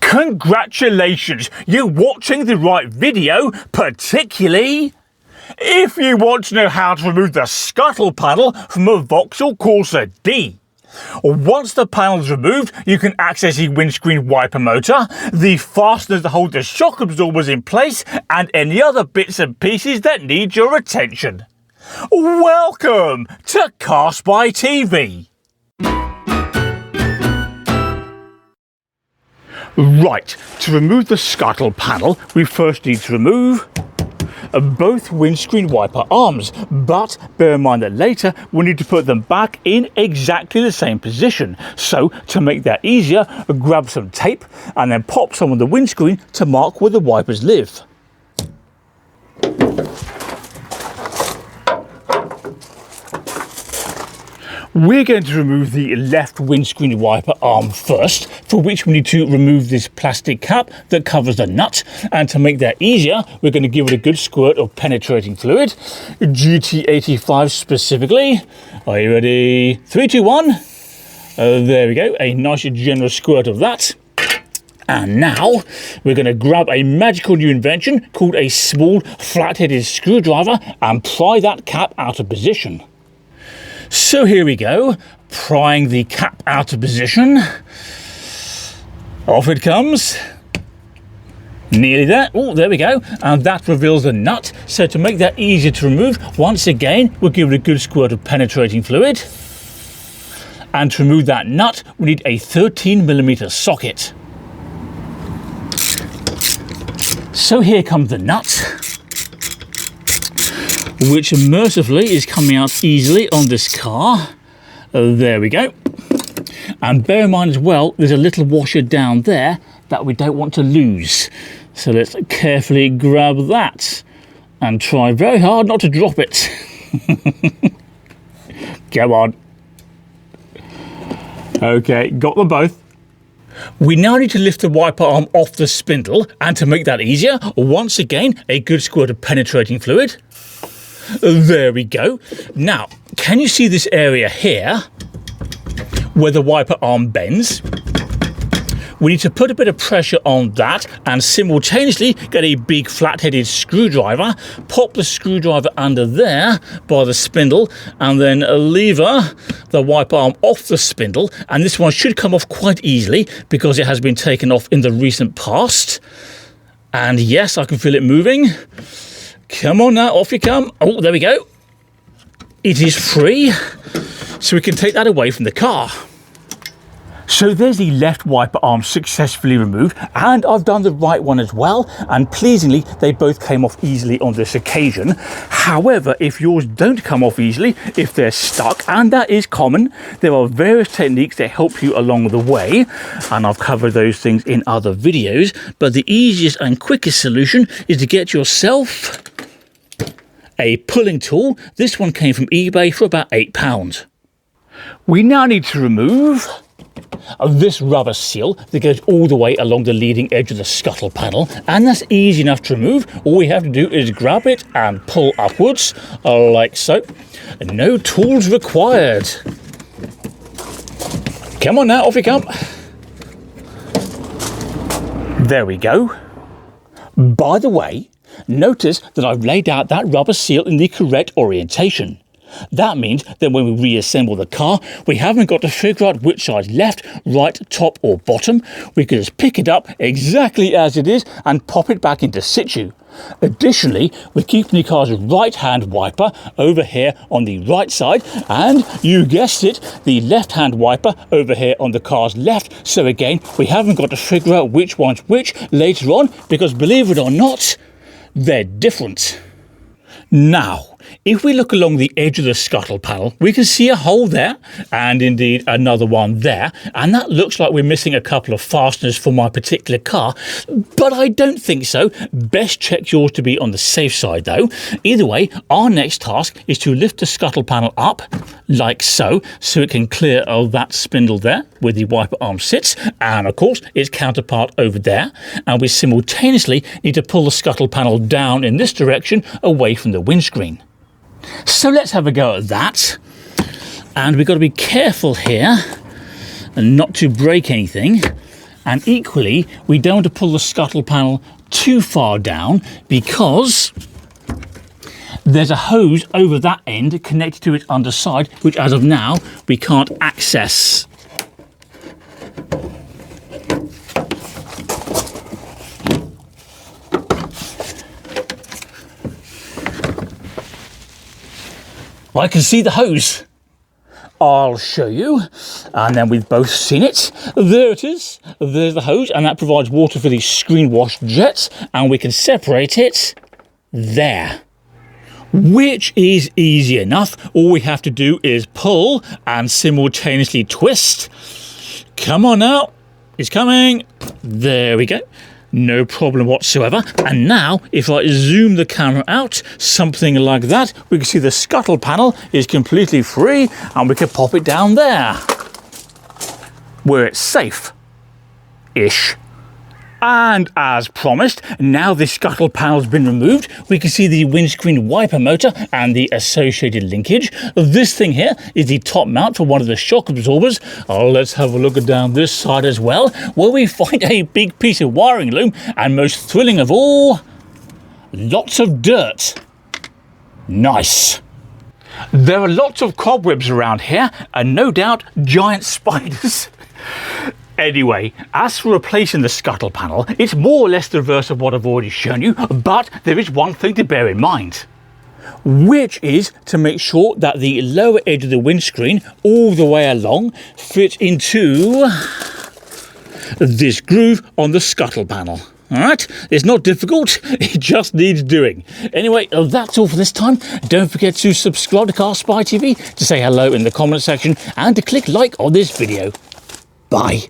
Congratulations, you're watching the right video, particularly if you want to know how to remove the scuttle panel from a Vauxhall Corsa D. Once the panel is removed, you can access the windscreen wiper motor, the fasteners that hold the shock absorbers in place, and any other bits and pieces that need your attention. Welcome to Car Spy TV. Right, to remove the scuttle panel, we first need to remove both windscreen wiper arms, but bear in mind that later we need to put them back in exactly the same position. So to make that easier, grab some tape and then pop some on the windscreen to mark where the wipers live. We're going to remove the left windscreen wiper arm first, for which we need to remove this plastic cap that covers the nut. And to make that easier, we're going to give it a good squirt of penetrating fluid, GT85 specifically. Are you ready? 3, 2, 1. There we go, a nice generous squirt of that. And now we're going to grab a magical new invention called a small flat-headed screwdriver and pry that cap out of position. So here we go, prying the cap out of position. Off it comes. Nearly there. Oh, there we go. And that reveals the nut. So to make that easier to remove, once again, we'll give it a good squirt of penetrating fluid. And to remove that nut, we need a 13mm socket. So here comes the nut, which mercifully is coming out easily on this car. There we go. And bear in mind as well, there's a little washer down there that we don't want to lose. So let's carefully grab that and try very hard not to drop it. Come on. Okay, got them both. We now need to lift the wiper arm off the spindle, and to make that easier, once again, a good squirt of penetrating fluid. There we go. Now, can you see this area here where the wiper arm bends? We need to put a bit of pressure on that and simultaneously get a big flat-headed screwdriver, pop the screwdriver under there by the spindle, and then lever the wiper arm off the spindle. And this one should come off quite easily because it has been taken off in the recent past. And yes, I can feel it moving. Come on now, off you come. Oh, there we go. It is free, so we can take that away from the car. So there's the left wiper arm successfully removed, and I've done the right one as well, and pleasingly they both came off easily on this occasion. However, if yours don't come off easily, if they're stuck, and that is common, there are various techniques that help you along the way, and I've covered those things in other videos, but the easiest and quickest solution is to get yourself a pulling tool. This one came from eBay for about £8. We now need to remove this rubber seal that goes all the way along the leading edge of the scuttle panel, and that's easy enough to remove. All we have to do is grab it and pull upwards like so. No tools required. Come on now, off you come. There we go. By the way, notice that I've laid out that rubber seal in the correct orientation. That means that when we reassemble the car, we haven't got to figure out which side's left, right, top or bottom. We can just pick it up exactly as it is and pop it back into situ. Additionally, we're keeping the car's right-hand wiper over here on the right side, and you guessed it, the left-hand wiper over here on the car's left. So again, we haven't got to figure out which one's which later on, because believe it or not, they're different. Now, if we look along the edge of the scuttle panel, we can see a hole there, and indeed another one there, and that looks like we're missing a couple of fasteners for my particular car, but I don't think so. Best check yours to be on the safe side though. Either way, our next task is to lift the scuttle panel up, like so it can clear of that spindle there where the wiper arm sits, and of course its counterpart over there, and we simultaneously need to pull the scuttle panel down in this direction away from the windscreen. So let's have a go at that. And we've got to be careful here and not to break anything. And equally, we don't want to pull the scuttle panel too far down because there's a hose over that end connected to its underside, which as of now, we can't access. I can see the hose. I'll show you, and then we've both seen it. There it is. There's the hose, and that provides water for these screen wash jets, and we can separate it there, which is easy enough. All we have to do is pull and simultaneously twist. Come on now, it's coming. There we go. No problem whatsoever. And now, if I zoom the camera out, something like that, we can see the scuttle panel is completely free, and we can pop it down there, where it's safe-ish. And as promised, now the scuttle panel's been removed, we can see the windscreen wiper motor and the associated linkage. This thing here is the top mount for one of the shock absorbers. Let's have a look down this side as well, where we find a big piece of wiring loom, and most thrilling of all, lots of dirt. Nice. There are lots of cobwebs around here, and no doubt giant spiders. Anyway, as for replacing the scuttle panel, it's more or less the reverse of what I've already shown you, but there is one thing to bear in mind, which is to make sure that the lower edge of the windscreen all the way along fits into this groove on the scuttle panel. Alright, it's not difficult, it just needs doing. Anyway, that's all for this time. Don't forget to subscribe to Car Spy TV, to say hello in the comment section, and to click like on this video. Bye.